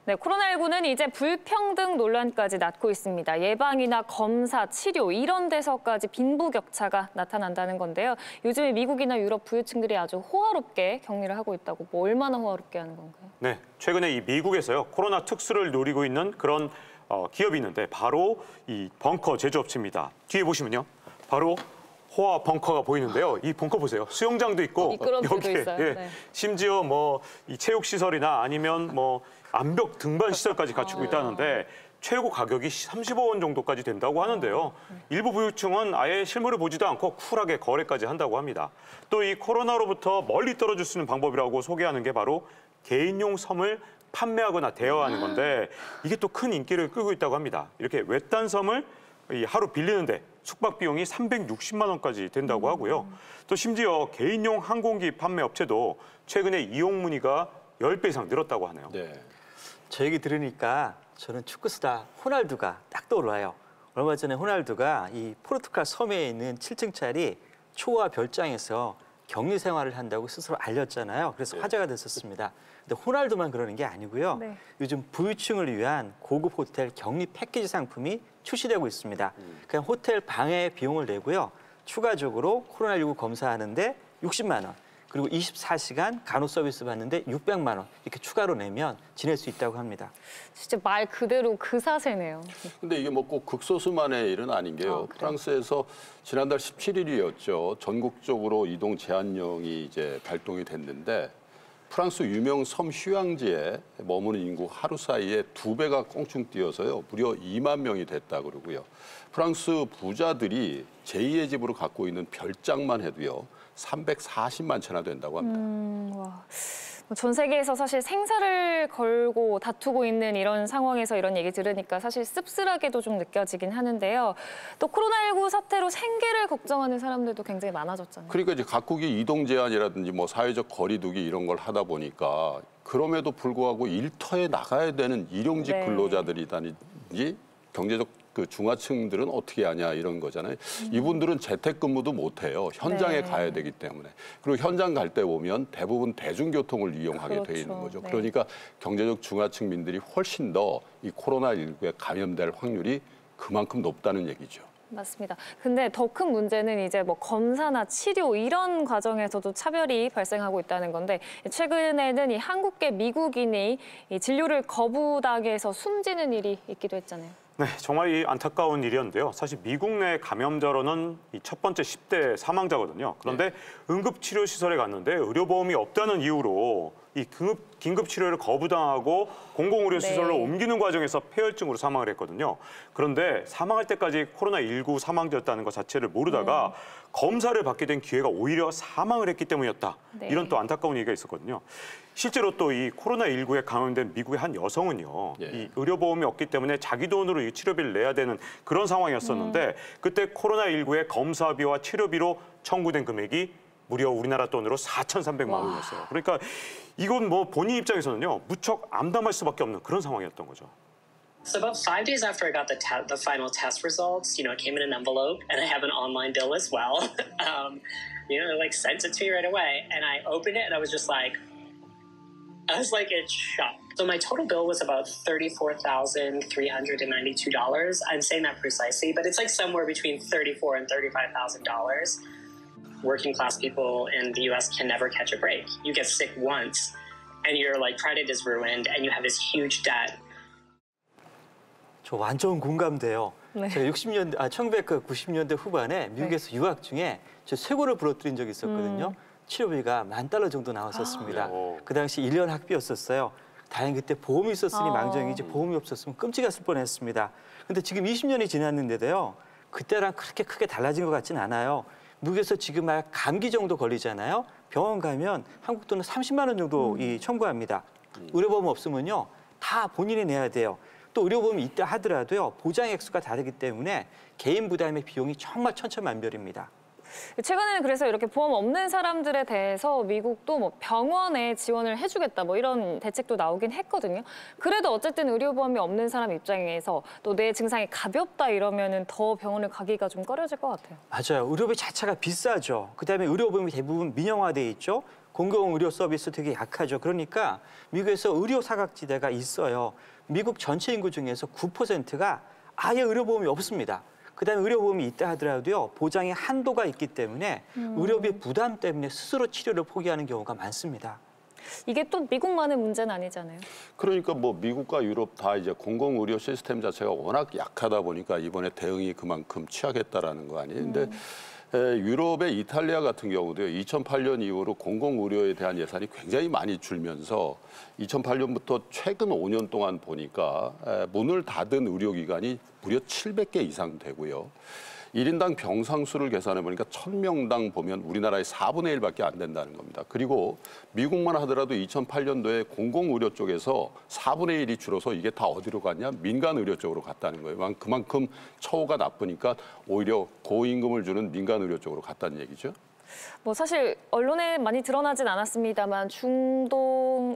네, 코로나19는 이제 불평등 논란까지 낳고 있습니다. 예방이나 검사, 치료 이런 데서까지 빈부격차가 나타난다는 건데요. 요즘에 미국이나 유럽 부유층들이 아주 호화롭게 격리를 하고 있다고. 뭐 얼마나 호화롭게 하는 건가요? 네, 최근에 이 미국에서요. 코로나 특수를 노리고 있는 그런 기업이 있는데 바로 이 벙커 제조업체입니다. 뒤에 보시면요. 바로 호화 벙커가 보이는데요. 이 벙커 보세요. 수영장도 있고 여기에 있어요. 예, 네. 심지어 뭐 이 체육 시설이나 아니면 뭐 암벽 등반 시설까지 갖추고 있다는데 최고 가격이 35원 정도까지 된다고 하는데요. 일부 부유층은 아예 실물을 보지도 않고 쿨하게 거래까지 한다고 합니다. 또 이 코로나로부터 멀리 떨어질 수 있는 방법이라고 소개하는 게 바로 개인용 섬을 판매하거나 대여하는 건데 이게 또 큰 인기를 끌고 있다고 합니다. 이렇게 외딴 섬을 하루 빌리는데 숙박 비용이 360만 원까지 된다고 하고요. 또 심지어 개인용 항공기 판매 업체도 최근에 이용 문의가 10배 이상 늘었다고 하네요. 네. 저 얘기 들으니까 저는 축구 스타 호날두가 딱 떠올라요. 얼마 전에 호날두가 이 포르투갈 섬에 있는 7층짜리 초호화 별장에서 격리 생활을 한다고 스스로 알렸잖아요. 그래서 화제가 됐었습니다. 근데 호날두만 그러는 게 아니고요. 네. 요즘 부유층을 위한 고급 호텔 격리 패키지 상품이 출시되고 있습니다. 그냥 호텔 방에 비용을 내고요. 추가적으로 코로나19 검사하는데 60만 원. 그리고 24시간 간호 서비스 받는데 600만 원 이렇게 추가로 내면 지낼 수 있다고 합니다. 진짜 말 그대로 그 사세네요. 근데 이게 뭐 꼭 극소수만의 일은 아닌 게요. 프랑스에서 지난달 17일이었죠. 전국적으로 이동 제한령이 이제 발동이 됐는데 프랑스 유명 섬 휴양지에 머무는 인구 하루 사이에 2배가 껑충 뛰어서요. 무려 2만 명이 됐다 그러고요. 프랑스 부자들이 제2의 집으로 갖고 있는 별장만 해도요. 340만 채나 된다고 합니다. 와. 전 세계에서 사실 생사를 걸고 다투고 있는 이런 상황에서 이런 얘기 들으니까 사실 씁쓸하게도 좀 느껴지긴 하는데요. 또 코로나19 사태로 생계를 걱정하는 사람들도 굉장히 많아졌잖아요. 그러니까 이제 각국이 이동 제한이라든지 뭐 사회적 거리두기 이런 걸 하다 보니까 그럼에도 불구하고 일터에 나가야 되는 일용직 네. 근로자들이라든지 경제적 그 중하층들은 어떻게 하냐 이런 거잖아요. 이분들은 재택근무도 못 해요. 현장에 네. 가야 되기 때문에. 그리고 현장 갈 때 보면 대부분 대중교통을 이용하게 돼 있는 거죠. 네. 그러니까 경제적 중하층민들이 훨씬 더 이 코로나19에 감염될 확률이 그만큼 높다는 얘기죠. 맞습니다. 근데 더 큰 문제는 이제 뭐 검사나 치료 이런 과정에서도 차별이 발생하고 있다는 건데 최근에는 이 한국계 미국인이 이 진료를 거부당해서 숨지는 일이 있기도 했잖아요. 네, 정말 이 안타까운 일이었는데요. 사실 미국 내 감염자로는 이 첫 번째 10대 사망자거든요. 그런데 응급치료시설에 갔는데 의료보험이 없다는 이유로 이 긴급 치료를 거부당하고 공공의료시설로 네. 옮기는 과정에서 폐혈증으로 사망을 했거든요. 그런데 사망할 때까지 코로나19 사망자였다는 것 자체를 모르다가 검사를 받게 된 기회가 오히려 사망을 했기 때문이었다. 네. 이런 또 안타까운 얘기가 있었거든요. 실제로 또 이 코로나19에 감염된 미국의 한 여성은요. 이 의료보험이 없기 때문에 자기 돈으로 이 치료비를 내야 되는 그런 상황이었었는데 그때 코로나19의 검사비와 치료비로 청구된 금액이 무려 우리나라 돈으로 4,300만 원이었어요. 그러니까 이건 뭐 본인 입장에서는요. 무척 암담할 수밖에 없는 그런 상황이었던 거죠. So about 5 days after I got the final test results, it came in an envelope, and I have an online bill as well. They like sent it to me right away, and I opened it, and I was like in shock. So my total bill was about $34,392. I'm saying that precisely, but it's like somewhere between $34,000 and $35,000. Working class people in the U.S. can never catch a break. You get sick once, and your credit is ruined, and you have this huge debt. 저 완전 공감돼요. 네. 제가 1990년대 후반에 미국에서 유학 중에 저 쇄골을 부러뜨린 적이 있었거든요. 치료비가 $10,000 정도 나왔었습니다. 그 당시 1년 학비였었어요. 다행히 그때 보험이 있었으니 망정이지 보험이 없었으면 끔찍했을 뻔했습니다. 근데 지금 20년이 지났는데도요. 그때랑 그렇게 크게 달라진 것 같진 않아요. 미국에서 지금 막 감기 정도 걸리잖아요. 병원 가면 한국 돈은 30만 원 정도 청구합니다. 의료보험 없으면요. 다 본인이 내야 돼요. 또 의료보험이 있다 하더라도요. 보장 액수가 다르기 때문에 개인 부담의 비용이 정말 천차만별입니다. 최근에는 그래서 이렇게 보험 없는 사람들에 대해서 미국도 뭐 병원에 지원을 해주겠다 뭐 이런 대책도 나오긴 했거든요. 그래도 어쨌든 의료보험이 없는 사람 입장에서 또 내 증상이 가볍다 이러면은 더 병원을 가기가 좀 꺼려질 것 같아요. 맞아요. 의료비 자체가 비싸죠. 그다음에 의료보험이 대부분 민영화돼 있죠. 공공 의료 서비스 되게 약하죠. 그러니까 미국에서 의료 사각지대가 있어요. 미국 전체 인구 중에서 9%가 아예 의료보험이 없습니다. 그다음에 의료보험이 있다 하더라도요, 보장의 한도가 있기 때문에 의료비 부담 때문에 스스로 치료를 포기하는 경우가 많습니다. 이게 또 미국만의 문제는 아니잖아요. 그러니까 뭐 미국과 유럽 다 이제 공공 의료 시스템 자체가 워낙 약하다 보니까 이번에 대응이 그만큼 취약했다라는 거 아니에요. 근데 유럽의 이탈리아 같은 경우도요, 2008년 이후로 공공 의료에 대한 예산이 굉장히 많이 줄면서 2008년부터 최근 5년 동안 보니까 문을 닫은 의료기관이 무려 700개 이상 되고요. 1인당 병상수를 계산해 보니까 1000명당 보면 우리나라의 4분의 1밖에 안 된다는 겁니다. 그리고 미국만 하더라도 2008년도에 공공의료 쪽에서 4분의 1이 줄어서 이게 다 어디로 갔냐? 민간의료 쪽으로 갔다는 거예요. 그만큼 처우가 나쁘니까 오히려 고임금을 주는 민간의료 쪽으로 갔다는 얘기죠. 뭐 사실 언론에 많이 드러나진 않았습니다만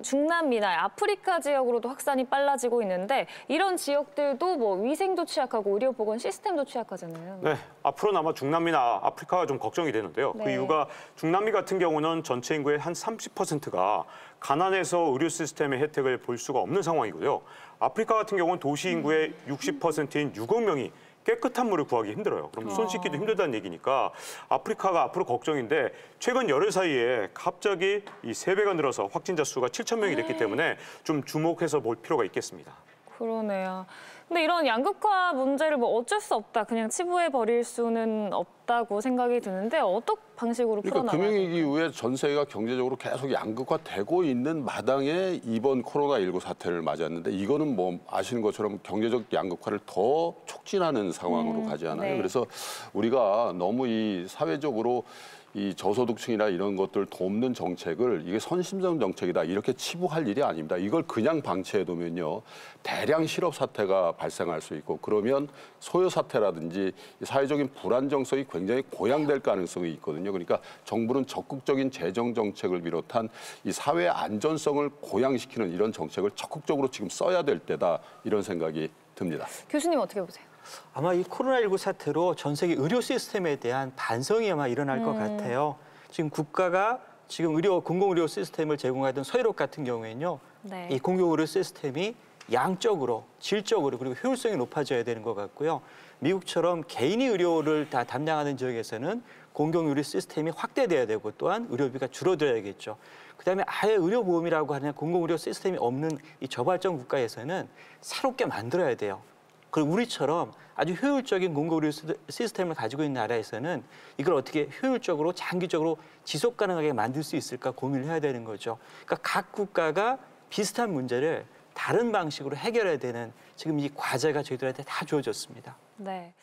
중남미나 아프리카 지역으로도 확산이 빨라지고 있는데 이런 지역들도 뭐 위생도 취약하고 의료보건 시스템도 취약하잖아요. 네, 앞으로는 아마 중남미나 아프리카가 좀 걱정이 되는데요. 그 네. 이유가 중남미 같은 경우는 전체 인구의 한 30%가 가난해서 의료 시스템의 혜택을 볼 수가 없는 상황이고요. 아프리카 같은 경우는 도시 인구의 60%인 6억 명이 깨끗한 물을 구하기 힘들어요. 그럼 손 씻기도 힘들다는 얘기니까 아프리카가 앞으로 걱정인데 최근 열흘 사이에 갑자기 이 3배가 늘어서 확진자 수가 7,000명이 됐기 때문에 좀 주목해서 볼 필요가 있겠습니다. 그러네요. 근데 이런 양극화 문제를 뭐 어쩔 수 없다, 그냥 치부해 버릴 수는 없다고 생각이 드는데 어떤 방식으로 그러니까 풀어나가요? 금융위기 이후에 전 세계가 경제적으로 계속 양극화되고 있는 마당에 이번 코로나19 사태를 맞았는데 이거는 뭐 아시는 것처럼 경제적 양극화를 더 촉진하는 상황으로 가지 않아요. 네. 그래서 우리가 너무 이 사회적으로 이 저소득층이나 이런 것들 돕는 정책을 이게 선심성 정책이다 이렇게 치부할 일이 아닙니다. 이걸 그냥 방치해두면요 대량 실업 사태가 발생할 수 있고 그러면 소요 사태라든지 사회적인 불안정성이 굉장히 고양될 가능성이 있거든요. 그러니까 정부는 적극적인 재정 정책을 비롯한 이 사회 안전성을 고양시키는 이런 정책을 적극적으로 지금 써야 될 때다 이런 생각이 듭니다. 교수님 어떻게 보세요? 아마 이 코로나19 사태로 전 세계 의료 시스템에 대한 반성이 아마 일어날 것 같아요. 지금 국가가 지금 공공의료 시스템을 제공하던 서유럽 같은 경우에는요. 네. 이 공공의료 시스템이 양적으로, 질적으로 그리고 효율성이 높아져야 되는 것 같고요. 미국처럼 개인이 의료를 다 담당하는 지역에서는 공공의료 시스템이 확대돼야 되고 또한 의료비가 줄어들어야겠죠. 그다음에 아예 의료보험이라고 하는 공공의료 시스템이 없는 이 저발전 국가에서는 새롭게 만들어야 돼요. 그리고 우리처럼 아주 효율적인 공공의료 시스템을 가지고 있는 나라에서는 이걸 어떻게 효율적으로 장기적으로 지속 가능하게 만들 수 있을까 고민을 해야 되는 거죠. 그러니까 각 국가가 비슷한 문제를 다른 방식으로 해결해야 되는 지금 이 과제가 저희들한테 다 주어졌습니다. 네.